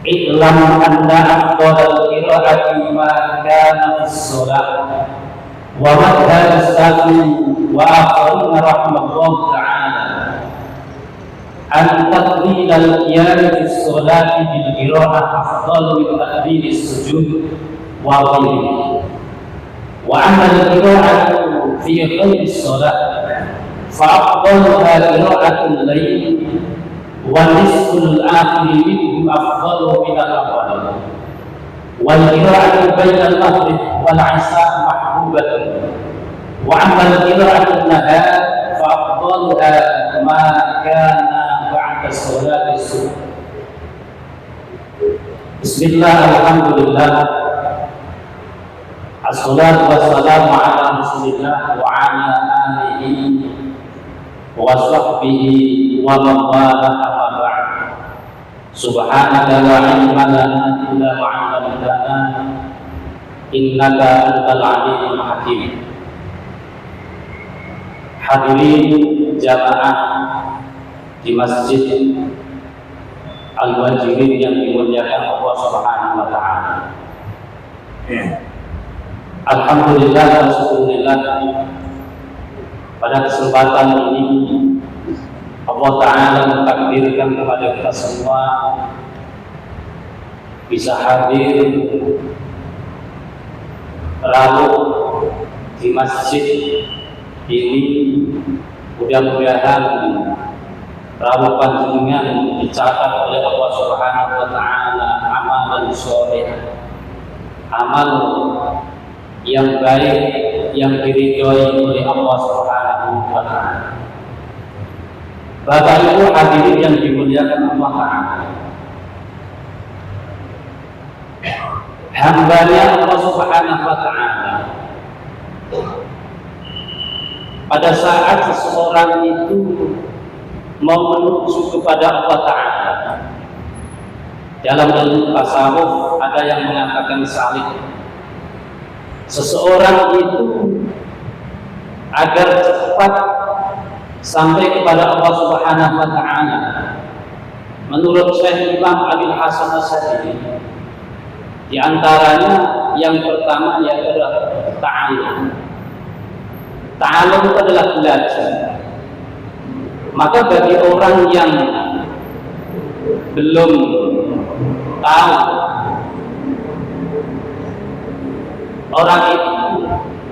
I'lam anna afdal qira'ati ma kana as-shalah wa madhhab as-safi wa akharina rahimahullah ta'ala an taqlil al-qiyam fi as-salati bil qira'ah afdal min taqlil as-sujud wa ghayrihi wa amma al-qira'atu fi ghayri as-salah fa afdaluha qira'atul layl wa nisful akhir minhu afdalu min al-awwal wal qira'atu baina al-maghrib wal 'isha mahbubatun wa amma al-qira'atu an-nahar fa afdaluha ma kana ba'da salati subh. Bismillah, alhamdulillah, assalatu wassalamu ala rasulillah wa ala alihi wa sahbihi wa man wala amma ba'd. Subhanaka la ilma lana illa ma 'allamtana innaka antal alimul hakim. Hadirin jamaah di Masjid Al-Wajirin yang dimuliakan Allah Subhanahu wa taala. Alhamdulillah wa syukurillah, pada kesempatan ini Allah Ta'ala mentakdirkan kepada kita semua bisa hadir rawuh di masjid ini. Mudah-mudahan rawuh panjenengan dicatat oleh Allah Subhanahu wa taala amalan sholeh, amal yang baik yang diridhoi oleh Allah Subhanahu wa taala. Bapak Ibu hadirin yang dimuliakan Allah Ta'ala, hambanya Allah Subhanahu wa taala pada saat seseorang itu mau menuju kepada Allah Ta'ala, dalam ilmu tasawuf ada yang mengatakan salik. Seseorang itu agar cepat sampai kepada Allah Subhanahu wa taala, menurut Syekh Imam Abil Hasan Asy'ari, di antaranya yang pertama yaitu ta'allum. Ta'allum itu adalah belajar. Maka bagi orang yang belum tahu, orang itu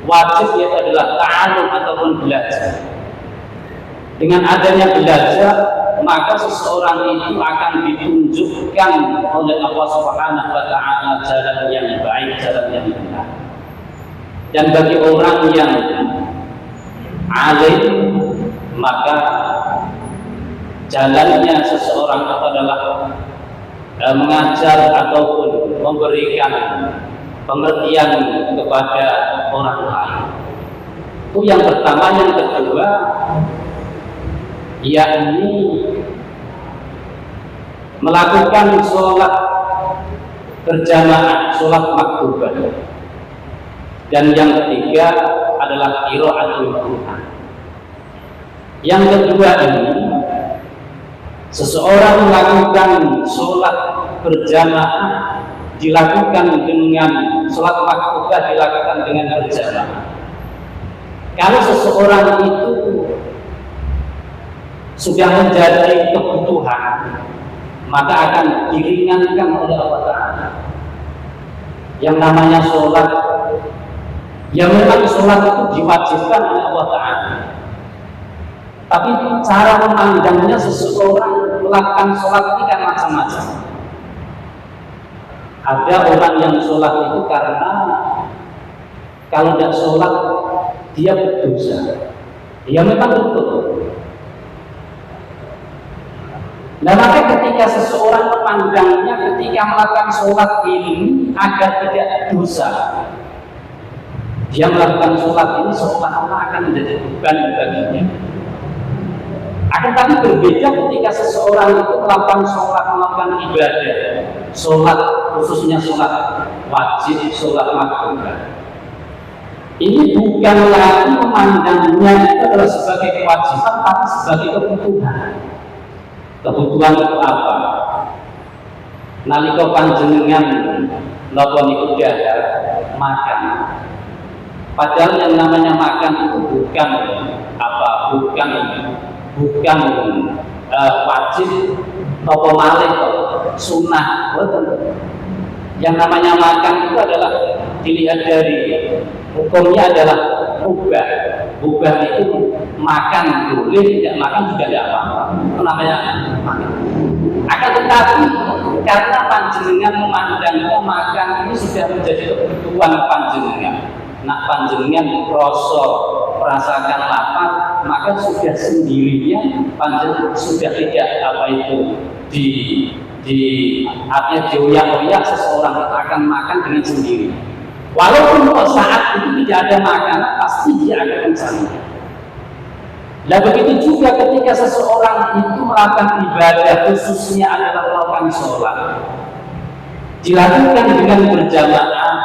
wajib yaitu adalah ta'allum ataupun belajar. Dengan adanya belajar, maka seseorang itu akan ditunjukkan oleh Allah Subhanahu wa taala jalan yang baik, jalan yang benar. Dan bagi orang yang alim, maka jalannya seseorang itu adalah mengajar ataupun memberikan pengertian kepada orang lain. Itu yang pertama. Yang kedua, yakni melakukan sholat berjamaah, sholat maktubah. Dan yang ketiga adalah qiraatul Quran. Yang kedua ini, seseorang melakukan sholat berjamaah dilakukan dengan sholat maktubah, dilakukan dengan berjamaah. Kalau seseorang itu sudah menjadi kebutuhan, maka akan diringankan oleh Allah Ta'ala. Yang namanya sholat, ya memang sholat itu diwajibkan oleh Allah Ta'ala, tapi cara memandangnya seseorang melakukan sholat ini kan macam-macam. Ada orang yang sholat itu karena kalau tidak sholat dia berdosa. Ya memang betul. Nah, maka ketika seseorang memandangnya ketika melakukan sholat ini agar tidak dosa, dia melakukan sholat ini seolah-olah akan menjadi beban baginya. Akan tapi berbeda ketika seseorang itu melakukan sholat, melakukan ibadah, sholat khususnya sholat wajib, sholat maktubah. Ini bukan lagi memandangnya itu adalah sebagai kewajiban, tapi sebagai kebutuhan. Kebutuhan itu apa? nalika panjenengan napa niku dahar makan. Padahal yang namanya makan itu bukan wajib napa malih sunnah, betul. Yang namanya makan itu adalah dilihat dari hukumnya adalah ubah. Ubah itu makan boleh, tidak makan juga tidak apa-apa. Itu namanya makan. Akan tetapi karena panjenengan memandangnya makan ini sudah menjadi kebutuhan panjenengan. Nak panjenengan merasakan lapar, maka sudah sendirinya panjenengan sudah tidak artinya dioyak-oyak seseorang itu akan makan dengan sendiri. Walaupun saat itu tidak ada makanan, pasti dia akan mencari. Nah begitu juga ketika seseorang itu melakukan ibadah, khususnya adalah melakukan sholat, dilakukan dengan berjamaah.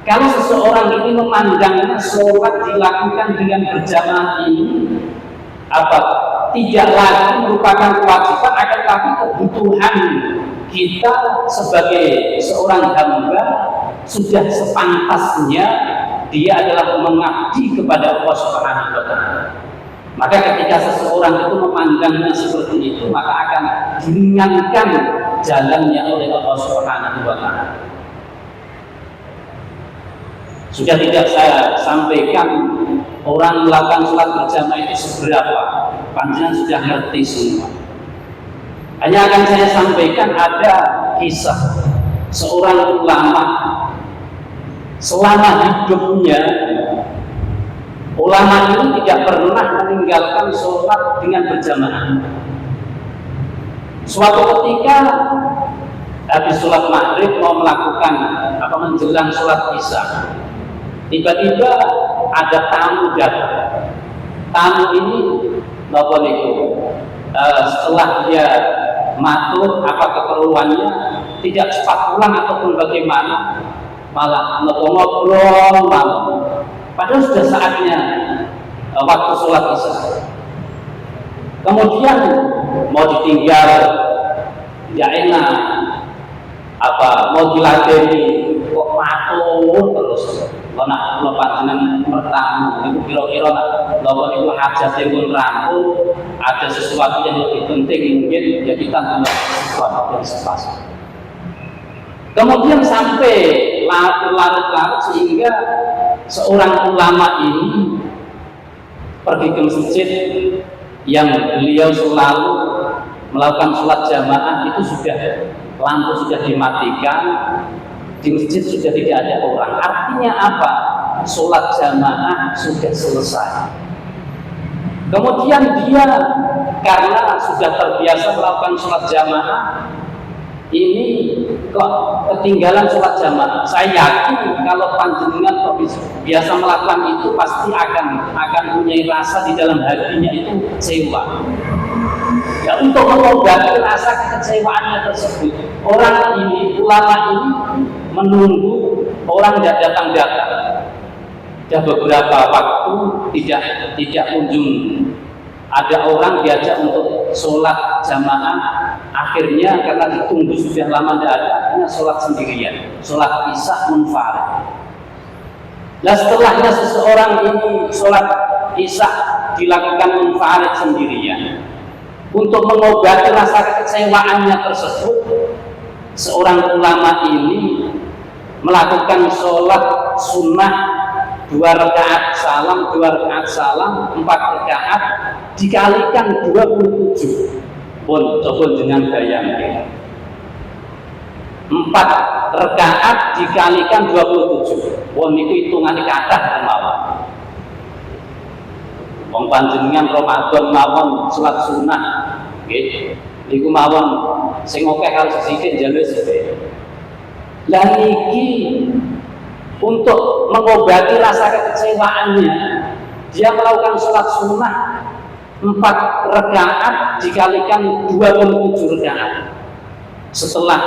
Kalau seseorang ini memandangnya sholat dilakukan dengan berjamaah ini tidak lagi merupakan kewajiban, akan tapi kebutuhan kita sebagai seorang hamba sudah sepantasnya dia adalah mengabdi kepada Allah Subhanahu wa Ta'ala. Maka ketika seseorang itu memandangnya seperti itu, maka akan diringankan jalannya oleh Allah Subhanahu wa Ta'ala. Sudah tidak saya sampaikan orang melakukan sholat berjamaah itu seberapa, panjenengan sudah ngerti semua. Hanya akan saya sampaikan ada kisah seorang ulama selama hidupnya. Ulama ini tidak pernah meninggalkan sholat dengan berjamaah. Suatu ketika habis sholat maghrib mau melakukan menjelang sholat isya, tiba-tiba ada tamu datang. Tamu ini setelah dia matur keperluannya, tidak cepat pulang ataupun bagaimana, malah ngobrol malam. Padahal sudah saatnya waktu sholat isya. Kemudian mau ditinggal, tidak enak, mau diladeni, kok matur terus. Kalau panjenengan bertamu, itu kira-kira kalau itu hajatnya pun rampung, ada sesuatu yang lebih penting mungkin ya kita sesuatu yang sepasang. Kemudian sampai larut-larut sehingga seorang ulama ini pergi ke masjid yang beliau selalu melakukan sholat jamaah, itu lampu sudah dimatikan, di masjid sudah tidak ada orang. Artinya apa? Sholat jamaah sudah selesai. Kemudian dia karena sudah terbiasa melakukan sholat jamaah, ini kok ketinggalan sholat jamaah. Saya yakin kalau panjenengan biasa melakukan itu pasti akan punya rasa di dalam hatinya itu kecewa. Ya, untuk mengobati rasa kekecewaannya tersebut, orang ini, ulama ini menunggu orang tidak datang-datang. Sudah beberapa waktu tidak kunjung ada orang diajak untuk sholat jamaah. Akhirnya karena ditunggu sudah lama tidak ada, akhirnya sholat sendirian, sholat isya munfarid. Nah setelahnya seseorang ini sholat isya dilakukan munfarid sendirian. Untuk mengobati rasa kekecewaannya tersebut, seorang ulama ini melakukan sholat sunnah 2 rakaat salam, 4 rakaat dikalikan 27. Pun coba dengan bayangkan 4 rakaat dikalikan 27. Pun itu hitungannya kathah mawon. Wong panjenengan Ramadan mawon salat sunah nggih. Niku mawon sing akeh karo sithik njaluk sithik. Lah niki untuk mengobati rasa kekecewaannya, dia melakukan sholat sunnah 4 rakaat dikalikan 27 rakaat. Setelah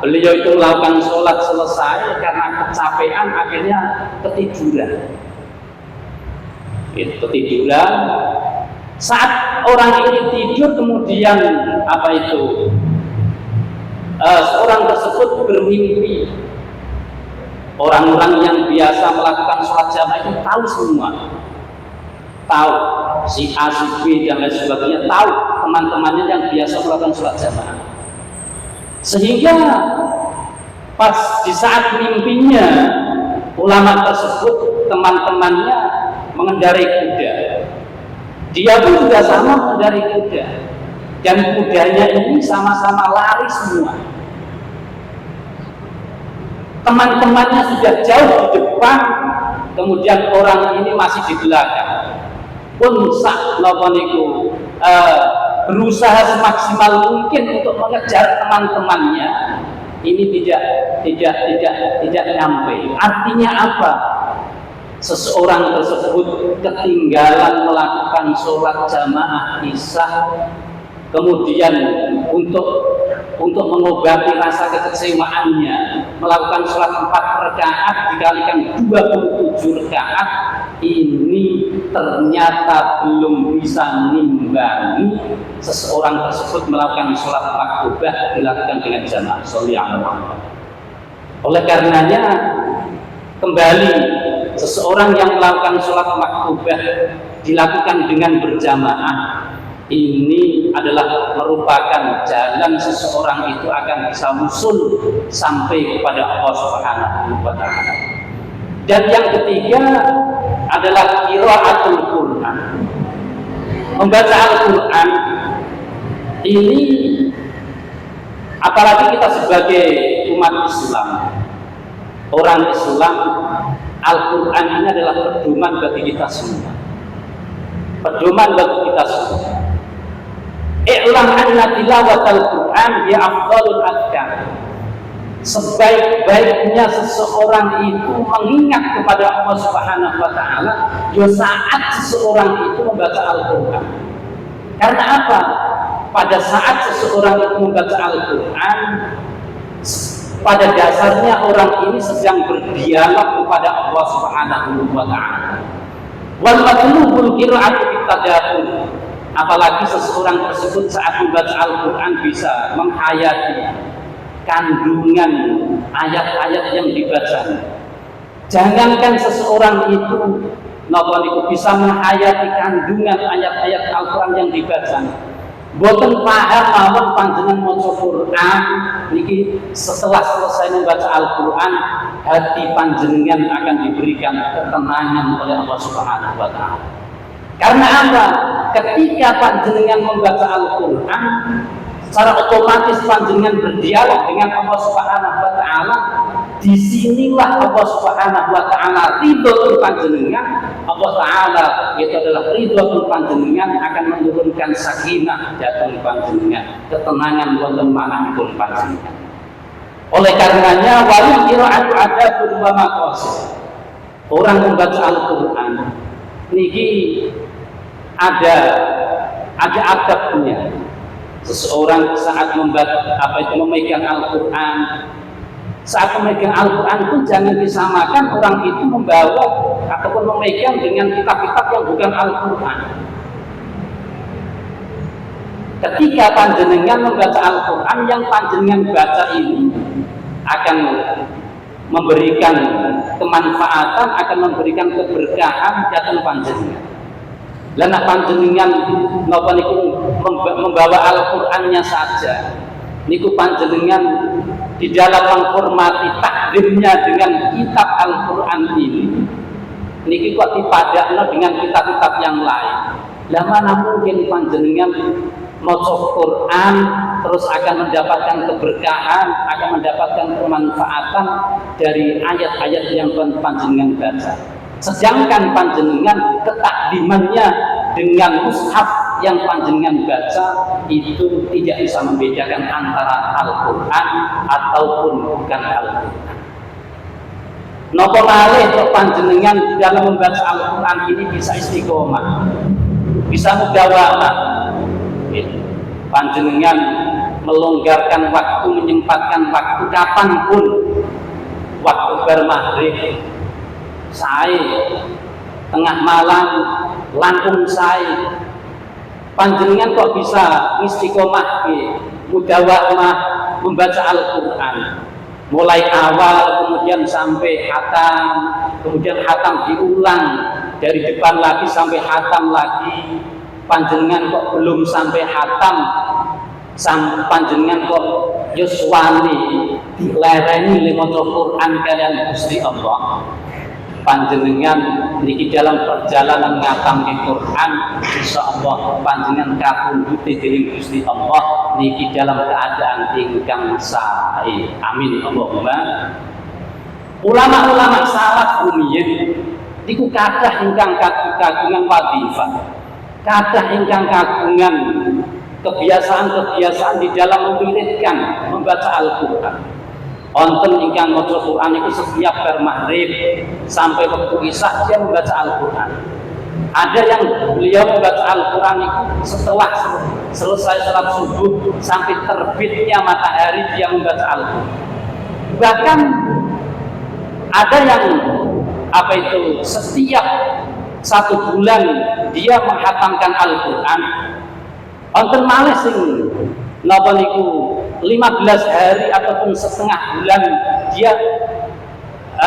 beliau itu melakukan sholat selesai, karena kecapean akhirnya ketiduran. Ketiduran. Saat orang ini tidur, kemudian seorang tersebut bermimpi. Orang-orang yang biasa melakukan sholat jamaah itu tahu semua, tahu si A, si B dan lain sebagainya, tahu teman-temannya yang biasa melakukan sholat jamaah. Sehingga pas di saat mimpinya ulama tersebut, teman-temannya mengendarai kuda, dia pun juga sama mengendarai kuda, dan kudanya ini sama-sama lari semua. Teman-temannya sudah jauh di depan, kemudian orang ini masih di belakang. Pun sak napa niku berusaha semaksimal mungkin untuk mengejar teman-temannya, ini tidak nyampe. Artinya apa? Seseorang tersebut ketinggalan melakukan sholat jamaah isya, kemudian untuk mengobati rasa kekecewaannya melakukan sholat 4 rakaat dikalikan 27 rakaat, ini ternyata belum bisa mengimbangi seseorang tersebut melakukan sholat maktubah dilakukan dengan jamaah. Sholli ala Muhammad. Oleh karenanya, kembali seseorang yang melakukan sholat maktubah dilakukan dengan berjamaah, ini adalah merupakan jalan seseorang itu akan bisa usul sampai kepada Allah Subhanahu wa Ta'ala. Dan yang ketiga adalah qiraatul Quran. Membaca Al-Quran ini, apalagi kita sebagai umat Islam, orang Islam, Al-Quran ini adalah pedoman bagi kita semua. Pedoman bagi kita semua. I'lam anna tilawatal Quran ya afdalul adkar. Sebaik-baiknya seseorang itu mengingat kepada Allah Subhanahu wa Ta'ala ya saat seseorang itu membaca Al-Quran. Karena apa? Pada saat seseorang itu membaca Al-Quran, pada dasarnya orang ini sedang berdialog kepada Allah Subhanahu wa Ta'ala. Wal matlubul qira'atu bitadabbur. Apalagi seseorang tersebut saat membaca Al-Quran bisa menghayati kandungan ayat-ayat yang dibaca. Jangankan seseorang itu bisa menghayati kandungan ayat-ayat Al-Quran yang dibaca, boten paham mawon panjenengan maca Quran niki, setelah selesai membaca Al-Quran, hati panjenengan akan diberikan ketenangan oleh Allah Subhanahu wa Ta'ala. Karena apa? Ketika panjenengan membaca Al-Quran, secara otomatis panjenengan berdialog dengan Allah Subhanahu wa Ta'ala. Disinilah Allah Subhanahu wa Ta'ala ridho panjenengan. Allah Ta'ala itu adalah ridho panjenengan akan menurunkan sakinah datang panjenengan, ketenangan wonten manahipun panjenengan. Oleh karenanya wal qiraatu adabun wa maqasid. Orang membaca Al-Quran niki ada adabnya. Seseorang saat memegang Al-Quran, saat memegang Al-Quran pun jangan disamakan orang itu membawa ataupun memegang dengan kitab-kitab yang bukan Al-Quran. Ketika panjenengan membaca Al-Quran, yang panjenengan baca ini akan memberikan kemanfaatan, akan memberikan keberkahan datang panjenengan. Lana panjenengan napa niku membawa Al-Qur'annya saja, niku panjenengan di dalam menghormati takdirnya dengan kitab Al-Qur'an ini, niki kok dipadakno dengan kitab-kitab yang lain. Lah mana mungkin panjenengan maca Quran terus akan mendapatkan keberkahan, akan mendapatkan kemanfaatan dari ayat-ayat yang panjenengan baca. Sedangkan panjenengan ketakdimannya dengan mushaf yang panjenengan baca itu tidak bisa membedakan antara Al-Quran ataupun bukan Al-Quran. Napa malih panjenengan di dalam membaca Al-Quran ini bisa istiqomah, bisa mudawamah. Panjenengan melonggarkan waktu, menyempatkan waktu kapanpun, waktu bermaghrib sae, tengah malam langkung sae, panjenengan kok bisa istiqomah mudawamah membaca Al-Quran. Mulai awal kemudian sampai hatam, kemudian hatam diulang dari depan lagi sampai hatam lagi. Panjenengan kok belum sampai hatam, panjenengan kok yuswani dilereni le maca Quran kalian Gusti Allah. Panjenengan niki dalam perjalanan ngatam Quran, insyaallah panjenengan kapunduti dening Gusti Allah niki dalam keadaan ingkang sae. Amin Allahumma. Ulama-ulama salaf rumiyin niku kathah ingkang kagungan wadifah, kathah ingkang kagungan kebiasaan-kebiasaan di dalam mewiridkan membaca Al-Quran. Wonten ingkang maca Quran itu setiap bar maghrib sampai waktu isya dia membaca Al-Quran. Ada yang beliau membaca Al-Quran itu setelah selesai salat subuh sampai terbitnya matahari dia membaca Al-Quran. Bahkan ada yang setiap 1 bulan dia menghatamkan Al-Quran. Wonten malih sing napa niku 15 hari ataupun setengah bulan dia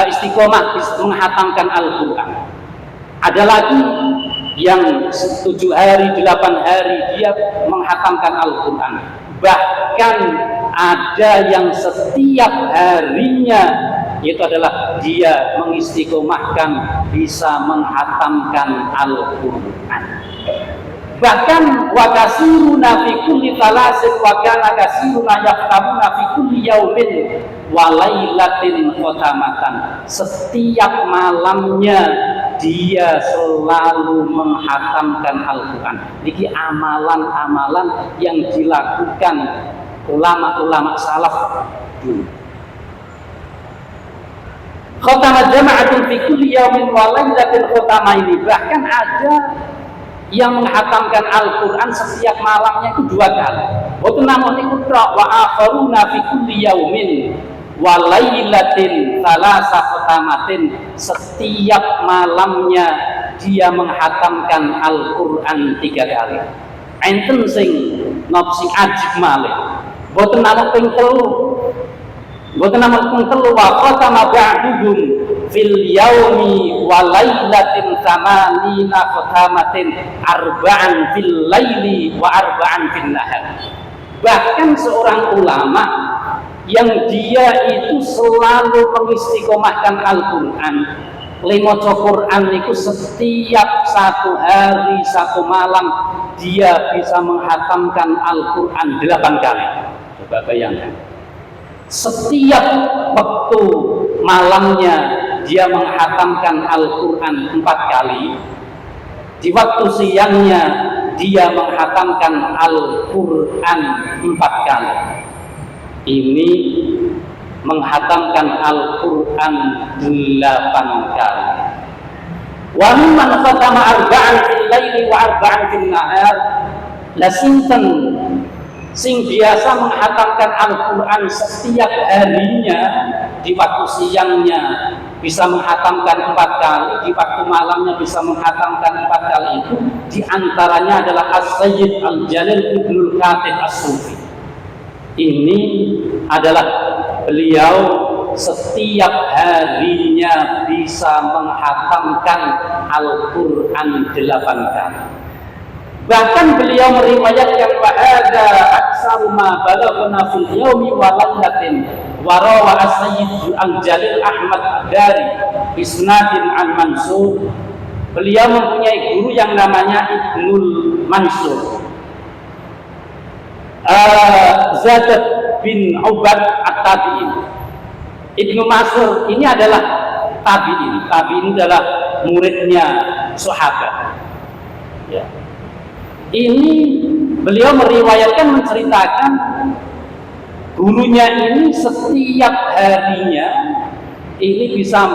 istiqomah menghatamkan Al-Quran. Ada lagi yang 7 hari, 8 hari dia menghatamkan Al-Quran. Bahkan ada yang setiap harinya itu adalah dia mengistiqomahkan bisa menghatamkan Al-Quran. Bahkan wa kasiruna fi kulli thalasin wa kana kasiruna yaqtamuna fi kulli yaumin wa lailatin khatamatan. Setiap malamnya dia selalu menghatamkan Al-Quran. Niki amalan-amalan yang dilakukan ulama-ulama salaf dulu. Khatama jama'atun fi kulli yaumin wa lailatin khatama ini bahkan ada yang menghatamkan Al-Quran setiap malamnya itu 2 kali. Waktu namun itu wa akharuna fi kulli yaumin wa lailatin thalatha khatamatin. Setiap malamnya dia menghatamkan Al-Quran 3 kali. Enten sing nopsi ajib malih. Boten namung ping 3. Boten namung ping 3 wa khatama ba'duhum fil yaumi wa lailatin thamanina khatamatin arba'an fil laili wa arba'an fil nahar. Bahkan seorang ulama yang dia itu selalu mengistiqomahkan Al-Quran, maca Quran itu setiap 1 hari 1 malam dia bisa menghatamkan Al-Quran 8 kali. Coba bayangkan, setiap waktu malamnya dia menghatamkan Al-Quran 4 kali. Di waktu siangnya dia menghatamkan Al-Quran 4 kali. Ini menghatamkan Al-Quran 8 kali. Wa mimman khatama arba'an fil laili wa arba'an fil nahar. La sinten sing biasa menghatamkan Al-Quran setiap harinya, di waktu siangnya bisa menghatamkan 4 kali, di waktu malamnya bisa menghatamkan 4 kali itu diantaranya adalah As-Sayyid Al-Jalil Ibnul Khatib As-Sufi. Ini adalah beliau setiap harinya bisa menghatamkan Al-Quran 8 kali. Bahkan beliau meriwayatkan wahada aksaru ma balaghna fil yaumi wa lailatin wa rawa as-sayyid al-jalil Ahmad dari isnadin an Mansur. Beliau mempunyai guru yang namanya Ibnul Mansur, Zaid bin Ubad at-Tabi'in. Ibnu Mansur ini adalah tabi'in. Tabi'in adalah muridnya sahabat. Ya. Ini beliau meriwayatkan, menceritakan gurunya ini setiap harinya ini bisa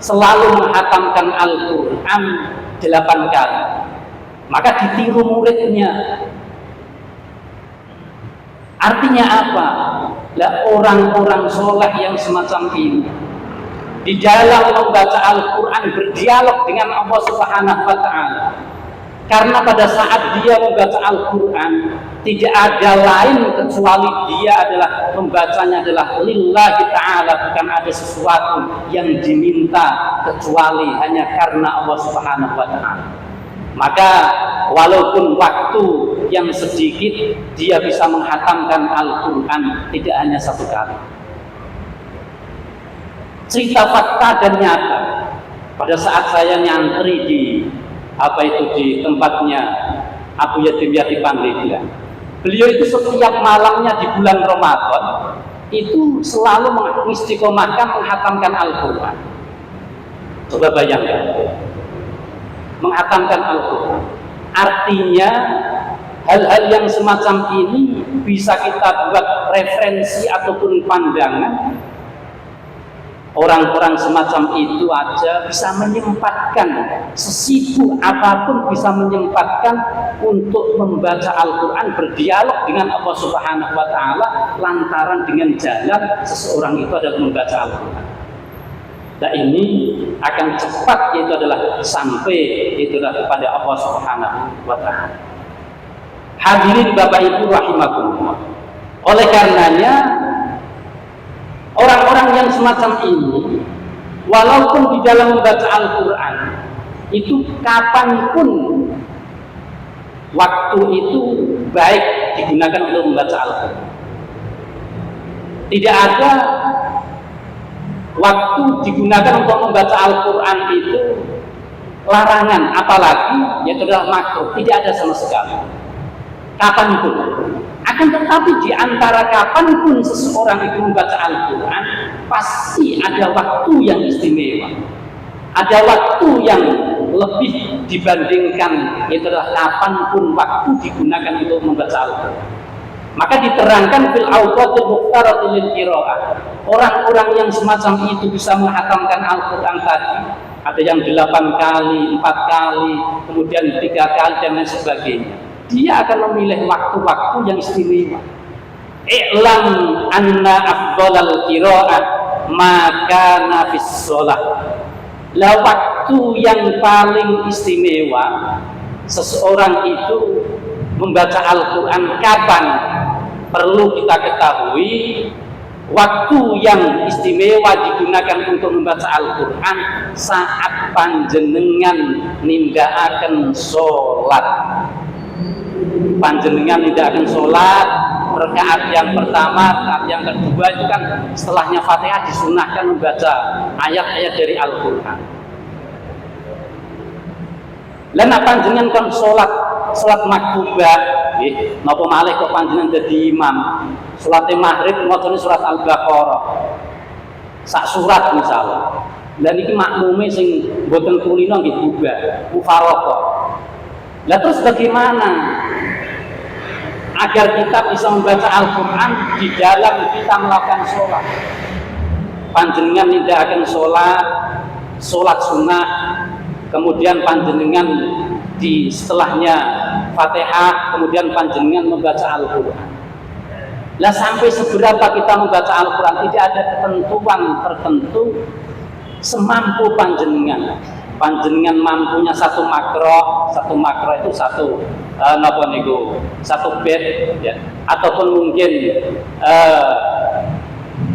selalu menghatamkan Al-Quran 8 kali. Maka ditiru muridnya. Artinya apa? Lah orang-orang soleh yang semacam ini di dalam membaca Al-Quran berdialog dengan Allah Subhanahu wa Ta'ala. Karena pada saat dia membaca Al-Quran, tidak ada lain kecuali dia adalah membacanya adalah lillahi ta'ala, bukan ada sesuatu yang diminta kecuali hanya karena Allah Subhanahu wa ta'ala. Maka walaupun waktu yang sedikit, dia bisa menghatamkan Al-Quran tidak hanya satu kali. Cerita fakta dan nyata, pada saat saya nyantri di di tempatnya Abu Yatim Yati Pandeglang, beliau itu setiap malamnya di bulan Ramadan itu selalu mengistiqomahkan menghatamkan Al-Quran. Coba bayangkan, menghatamkan Al-Quran. Artinya hal-hal yang semacam ini bisa kita buat referensi ataupun pandangan. Orang-orang semacam itu aja bisa menyempatkan, sesibuk apapun bisa menyempatkan untuk membaca Al-Quran, berdialog dengan Allah Subhanahu wa ta'ala lantaran dengan jalan seseorang itu adalah membaca Al-Quran. Dan ini akan cepat, itu adalah sampai itu adalah kepada Allah Subhanahu wa ta'ala. Hadirin Bapak Ibu rahimakumullah. Oleh karenanya orang-orang yang semacam ini, walaupun di dalam membaca Al-Quran itu kapanpun waktu itu baik digunakan untuk membaca Al-Quran. Tidak ada waktu digunakan untuk membaca Al-Quran itu larangan, apalagi yaitu adalah makruh, tidak ada sama sekali. Kapanpun. Akan tetapi di antara kapanpun seseorang itu membaca Al-Quran, pasti ada waktu yang istimewa, ada waktu yang lebih dibandingkan, itu adalah kapanpun waktu digunakan untuk membaca Al-Quran. Maka diterangkan fil awqatil mukhtarati lil qiraah, orang-orang yang semacam itu bisa menghatamkan Al-Quran tadi, ada yang 8 kali, 4 kali, kemudian 3 kali dan lain sebagainya. Dia akan memilih waktu-waktu yang istimewa. I'lam anna afdhalal qiraah maka nafis sholat. Lah waktu yang paling istimewa seseorang itu membaca Al-Quran kapan? Perlu kita ketahui, waktu yang istimewa digunakan untuk membaca Al-Quran saat panjenengan nindakaken sholat. Panjenengan tidak akan sholat rakaat yang pertama, rakaat yang kedua itu kan setelahnya Fatihah disunahkan membaca ayat-ayat dari Al-Quran. Lan panjenengan kan sholat maktubah, napa malih kok panjenengan jadi imam, sholat maghrib macane surat Al-Baqarah, sak surat misalnya. Dan ini makmume sing boten kulino nggih bubar, mufaraqah. Lah terus bagaimana agar kita bisa membaca Al-Quran di dalam kita melakukan sholat? Panjenengan tidak akan sholat sunnah, kemudian panjenengan di setelahnya Fatihah, kemudian panjenengan membaca Al-Quran. Lah sampai seberapa kita membaca Al-Quran? Tidak ada ketentuan tertentu, semampu panjenengan. Panjenengan mampunya satu makro itu satu satu bed ya, ataupun mungkin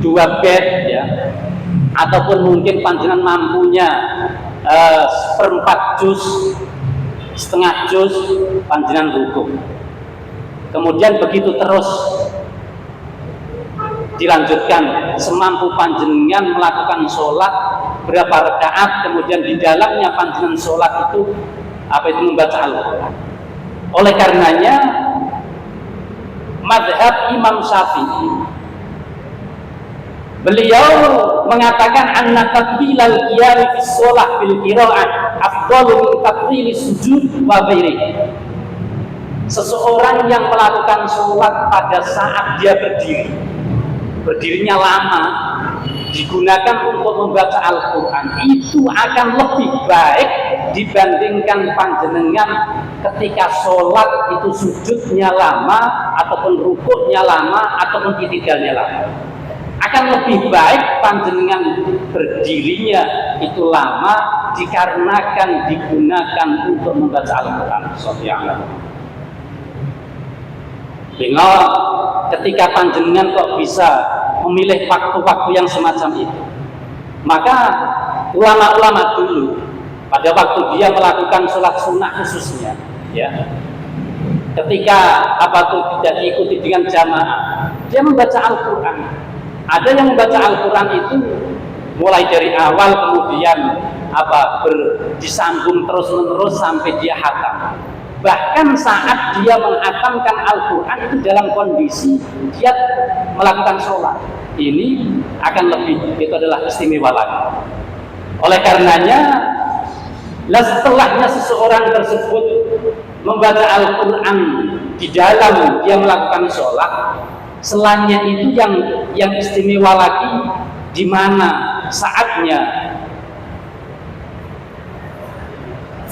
2 bed ya, ataupun mungkin panjenengan mampunya 1/4 juz, setengah juz, panjenengan ruku. Kemudian begitu terus dilanjutkan semampu panjenengan melakukan sholat berapa rakaat, kemudian di dalamnya panjenengan sholat itu membaca Al-Quran. Oleh karenanya mazhab Imam Syafi'i, beliau mengatakan anna taqbilal qiyam fi shalah bil qiraah afdalu min taqbilis sujud wa ghairihi. Seseorang yang melakukan sholat pada saat dia berdirinya lama, digunakan untuk membaca Al-Quran, itu akan lebih baik dibandingkan panjenengan ketika sholat itu sujudnya lama, ataupun rukuknya lama, ataupun i'tidalnya lama. Akan lebih baik panjenengan berdirinya itu lama, dikarenakan digunakan untuk membaca Al-Quran. Sehingga ketika panjenengan kok bisa memilih waktu-waktu yang semacam itu, maka ulama-ulama dulu pada waktu dia melakukan sholat sunnah khususnya, ya, ketika tidak diikuti dengan jamaah, dia membaca Al-Quran. Ada yang membaca Al-Quran itu mulai dari awal, kemudian disambung terus-menerus sampai dia hatam. Bahkan saat dia menghatamkan Al-Quran itu dalam kondisi dia melakukan sholat, ini akan lebih, itu adalah istimewa lagi. Oleh karenanya, setelahnya seseorang tersebut membaca Al-Quran di dalam dia melakukan sholat, selainnya itu yang istimewa lagi, di mana saatnya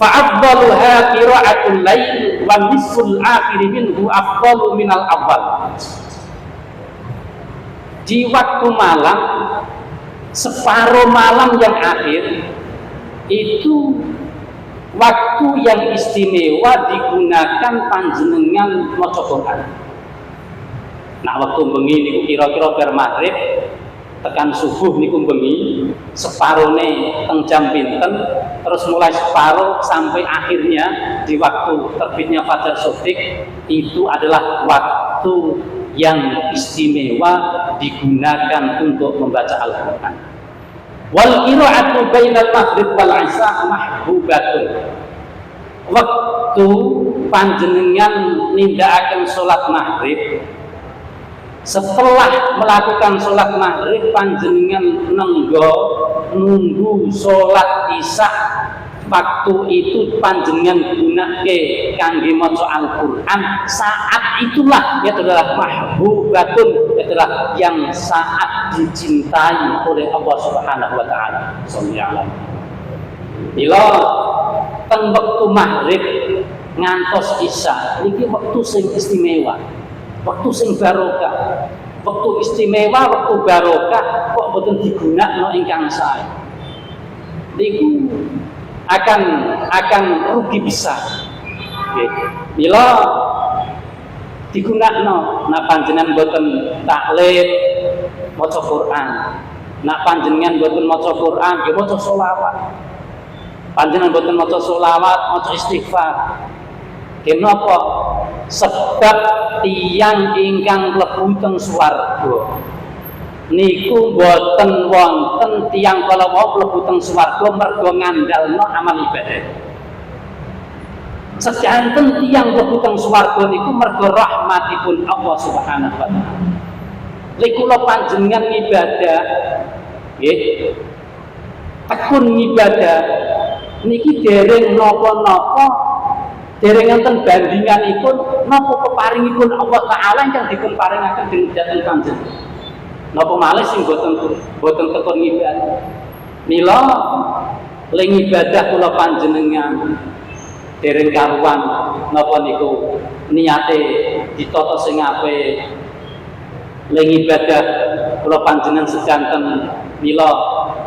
fa'afdaluha qira'atul lail wa nisful akhir minhu afdalu minal awal. Di waktu malam, separuh malam yang akhir itu waktu yang istimewa digunakan panjenengan maca Quran. Nah, waktu bengi niku kira-kira bar maghrib tekan subuh niku bengi, separone teng jam pinten, terus mulai separuh sampai akhirnya di waktu terbitnya fajar shodiq, itu adalah waktu yang istimewa digunakan untuk membaca Al-Quran. Wal qira'atu bainal maghrib wal isya mahbubatun. Waktu panjenengan nindakaken salat maghrib, setelah melakukan sholat maghrib panjenengan nunggu sholat isya, waktu itu panjenengan gunake kangge maca Al-Quran. Saat itulah itu adalah mahbubatun, itu adalah yang saat dicintai oleh Allah Subhanahu wa taala. Bila teng wektu maghrib ngantos isya iki wektu sing istimewa, waktu sing barokah, waktu istimewa, waktu barokah, kok boten digunakno ingkang sae. Niku akan rugi besar. Bila digunakno, nak panjenengan boten taklid maca Quran, nak panjenengan boten maca Quran, nggih maca sholawat. Panjenengan boten maca sholawat, maca istighfar. Kenapa? Sebab tiyang ingkang mlebu teng swarga niku boten wonten tiyang kala wau mlebu teng swarga mergo ngandalno amal ibadah. Sejanten tiyang mlebu teng swarga niku mergo rahmatipun Allah Subhanahu wa taala. Lek kula panjenengan ibadah nggih, tekun ibadah niki dereng napa-napa, dereng enten bandinganipun napa peparingipun Allah taala ingkang dipun paringaken dhateng panjenengan. Napa malih sing boten tekun ibadah. Mila ling ibadah kula panjenengan dereng karuan napa niku niate ditata sing apik. Ling ibadah kula panjenengan sedanten mila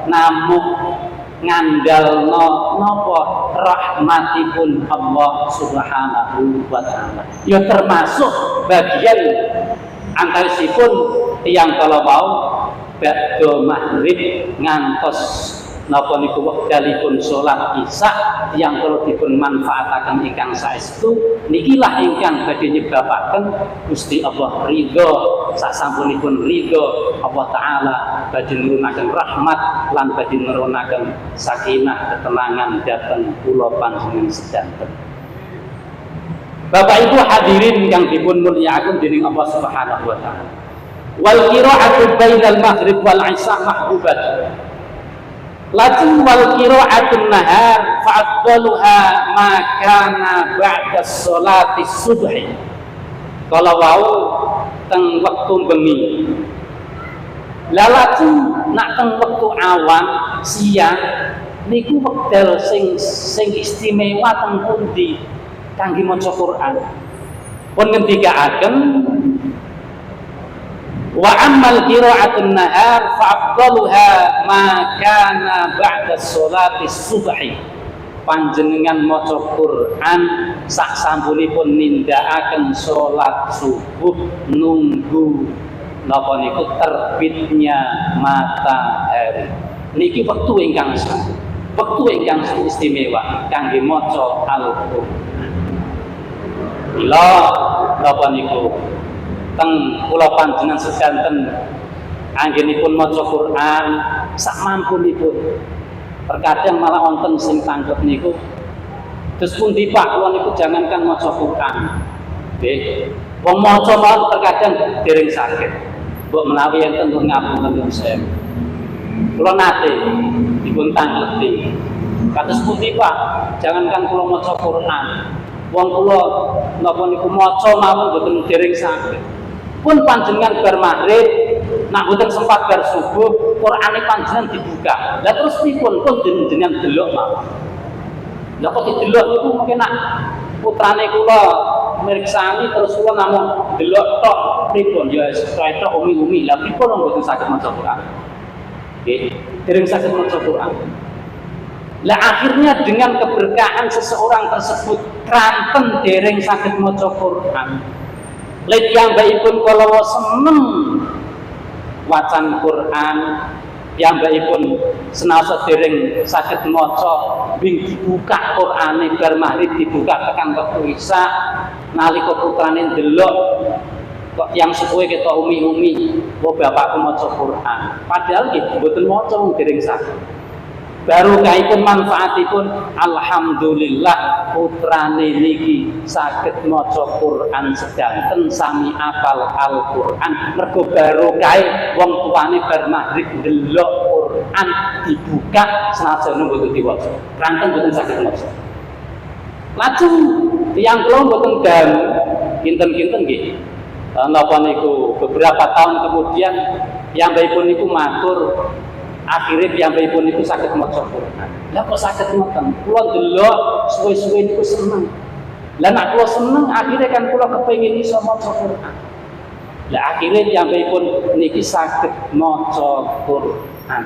namung ngandalno napa rahmatipun Allah Subhanahu wa taala. Ya termasuk bagian antawisipun tiyang kala wau badha maghrib ngantos napa niku wekdalipun salat isya tiyang kala dipun manfaataken ingkang saestu, nikilah ingkang badhe nyebabaken Gusti Allah ridho. Sasampunipun ridho Allah taala badhe nurunaken rahmat lan badhe nurunaken sakinah ketenangan dhateng kula panjenengan sedanten. Bapak Ibu hadirin yang dipun mulyakaken dening Allah Subhanahu wa taala. Wal qira'atu bainal maghrib wal isya mahbubat. Lajeng wal qira'atun nahar fa afdaluha ma kana ba'da sholati subhi. Kalau wau teng wektu bengi. Lah lajeng nak teng wektu awan siang niku wekdal sing istimewa teng pundi kangge maca Quran. Pun ngendikaaken Wa ammal qira'atun nahar fa afdaluha ma kana ba'da sholati subhi. Panjenengan maca Quran sak sampunipun nindakaken salat subuh nunggu napa niku terbitnya matahari. Niki wektu ingkang istimewa kangge maca Al-Qur'an. Mila napa niku teng kula panjenengan sedanten anggenipun maca Quran sak mampunipun. Terkadang malah wonten sing tangkep niku terus pundi Pak kula niku jangankan maca Quran. Nggih. Wong maca mawon terkadang dereng saged. Mbok menawi enten ngapunten nuwun sewu. Kula nate dipun tangkleti. Kados pundi Pak? Jangankan kula maca Quran. Wong kula napa niku maca mawon boten dereng saged. Pun panjenengan bar maghrib, nak boten sempat bar subuh, Qur'ane panjenengan dibuka. Lah terus pripun pun jenengan delok mawon. Lah kok didelok niku mungkin nak putrane kula mirsani terus kula namung delok tok pripun ya tok umi-umi. Lah pripun wong boten saged maca Qur'an. Nggih, dereng saged maca Qur'an. Lah akhirnya dengan keberkahan seseorang tersebut kranten dereng saged maca Qur'an. Lek piyambakipun kala seneng wacan Quran, piyambakipun senaosa dereng saged maca bing dibuka Qur'ane bar maghrib dibuka tekan wektu isya nalika putrane ndelok kok yang sepuhe ketok umi-umi, "Oh bapakku maca Quran." Padahal nggih mboten maca wong dereng saged. Baru kaipun manfaatipun alhamdulillah putrane niki saged maca Quran sedanten sami apal Al-Qur'an mergo baru kae wong tuane bar maghrib ndelok Quran dibuka senajan mboten diwaca. Ranten mboten saged maca. Lajeng tiyang kula mboten dangu kinten-kinten nggih. Napa niku beberapa tahun kemudian piyambakipun niku matur akhirnya piyambakipun niku saged maca Quran. Lah kok saged ngoten? Kula delok suwe-suwe niku seneng. Lah nek kula seneng akhirnya kan kula kepengin iso maca Quran. Lah akhirnya piyambakipun niki saged maca Quran.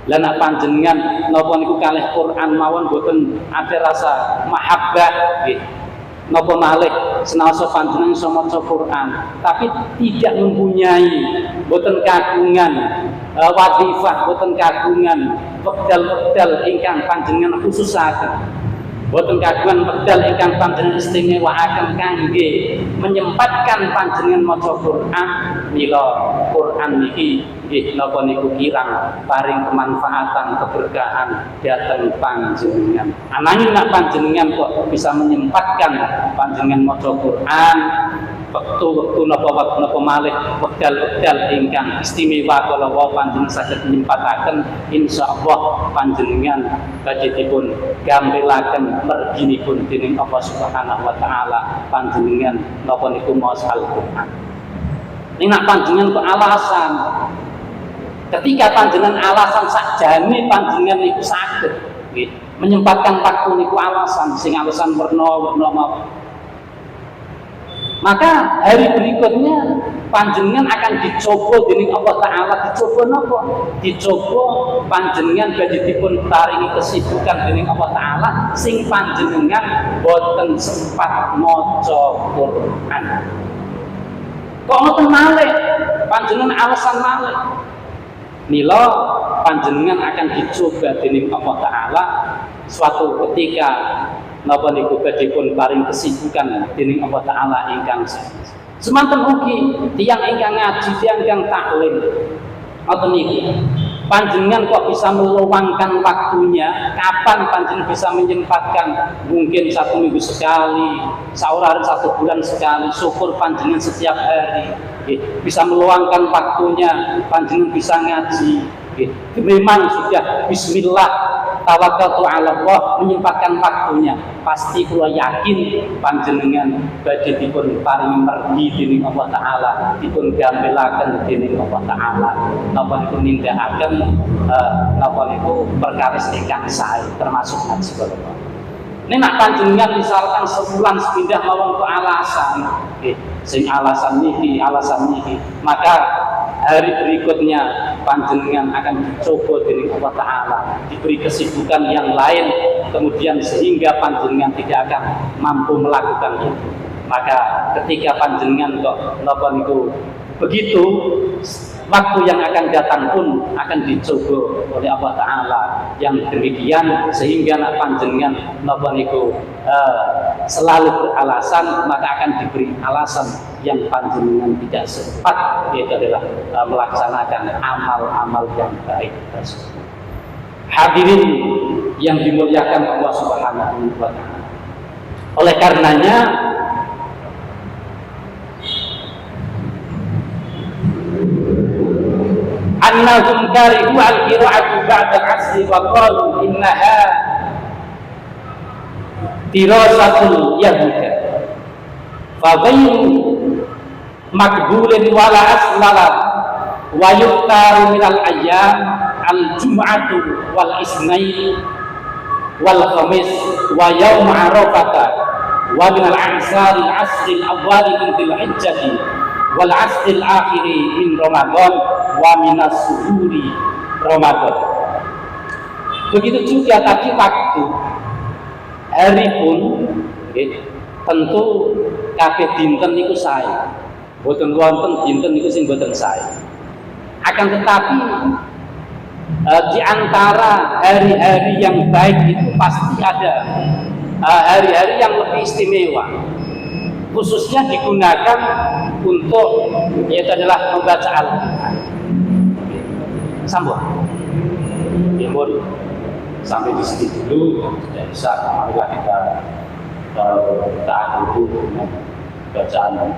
Lah nek panjenengan napa niku kalih Quran mawon boten ada rasa mahabbah nggih. Napa malih senaosa panjenengan iso maca Quran tapi tidak mempunyai boten kagungan wadifah boten kagungan wekdal-wekdal ingkang panjenengan khususaken boten kagungan wekdal ingkang panjenengan istimewaaken kangge menyempatkan panjenengan maca Quran. Mila Quran niki nggih napa niku kirang paring kemanfaatan keberkahan dhateng panjenengan. Ananging nek panjenengan kok bisa menyempatkan panjenengan maca Quran wektu napa malih wekdal-wekdal ingkang istimewa kala wau panjenengan saged nyempataken insyaallah panjenengan badhe dipun gampelaken merginipun dening Allah Subhanahu wa taala panjenengan napa niku maca Al-Qur'an. Ning nek panjenengan kok alasan ketika panjenengan alasan sakjane panjenengan niku saged nggih menyempatkan waktu niku alasan sing alasan werna mawon. Maka hari berikutnya panjenengan akan dicoba dening Allah taala. Dicoba napa? Dicoba panjenengan badhe dipun paringi kesibukan dening Allah taala sing panjenengan boten sempat maca Quran. Kok ngoten malih? Panjenengan alasan malih. Mila panjenengan akan dicoba dening Allah taala suatu ketika napa niku badhe pun paring kesibukan dening Allah taala ingkang semanten ugi tiyang ingkang ngaji tiyang ingkang taklim ngoten niki panjenengan kok bisa meluangkan waktunya kapan panjenengan bisa menyempatkan mungkin 1 minggu sekali saurare 1 bulan sekali syukur panjenengan setiap hari bisa meluangkan waktunya panjenengan bisa ngaji memang sudah bismillah tawakkaltu ala Allah menyempatkan waktunya pasti kula yakin panjenengan badhe dipun paringi mergi dening Allah taala dipun gampelaken dening Allah taala napa niku nindakaken napa niku perkawis ingkang sae termasuk ngaji kula. Nek nak panjenengan misalkan sebulan sepindah mawon ke alasan sing alasan niki maka hari berikutnya panjenengan akan dicoba dening Allah Ta'ala, diberi kesibukan yang lain, kemudian sehingga panjenengan tidak akan mampu melakukan itu. Maka ketika panjenengan kok napa niku begitu, waktu yang akan datang pun akan dicoba oleh Allah Ta'ala yang demikian, sehingga nak panjenengan napa niku selalu beralasan, maka akan diberi alasan yang panjenengan tidak sempat, yaitu adalah melaksanakan amal-amal yang baik tersebut. Hadirin yang dimuliakan Allah Subhanahu wa Ta'ala, oleh karenanya annahum karihu al-qira'atu ba'da al-'asri wa qalu innaha dirasatul yahuda fa ghayru maqbulin wala aslala wa yuktaru minal ayyam al-jum'atu wal isnain wal khamis wa yaum arafata wa minal a'sari al-'asri al-awwali min dhil-hijjati wal 'asri al-akhiri min Ramadan wa minas suhuri Ramadan. Begitu juga tadi waktu hari pun tentu kabeh dinten niku sae, boten wonten dinten niku sing boten sae. Akan tetapi di antara hari-hari yang baik itu pasti ada hari-hari yang lebih istimewa, khususnya digunakan untuk yaitu adalah membaca Al-Quran. Sambung Timur sampai di sini dulu, tidak bisa. Marilah kita akhiri dengan bacaan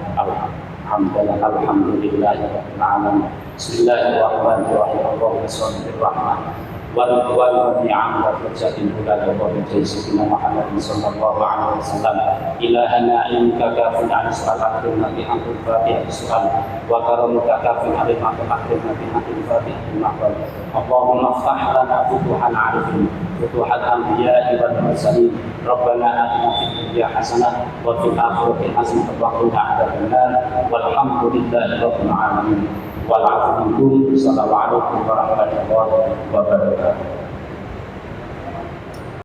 Alhamdulillahirrahmanirrahim. Bismillahirrahmanirrahim. Allahumma shalli alaihi والرضوان والنعم والحجة الهدى والرجاء سيدنا محمد صلى الله عليه وسلم. إلهنا إنك كاف عن سؤال أكرمنا بحق الفاتحة السؤال وكرمك كاف علينا أكرمنا بحق الفاتحة المحول. اللهم افتح لنا فتوح العارفين فتوح الأنبياء والمرسلين. ربنا آتنا في الدنيا حسنة وفي الآخرة حسنة وقنا عذاب النار والحمد لله رب العالمين. Wal 'afwu minkum. Assalamualaikum warahmatullahi wabarakatuh.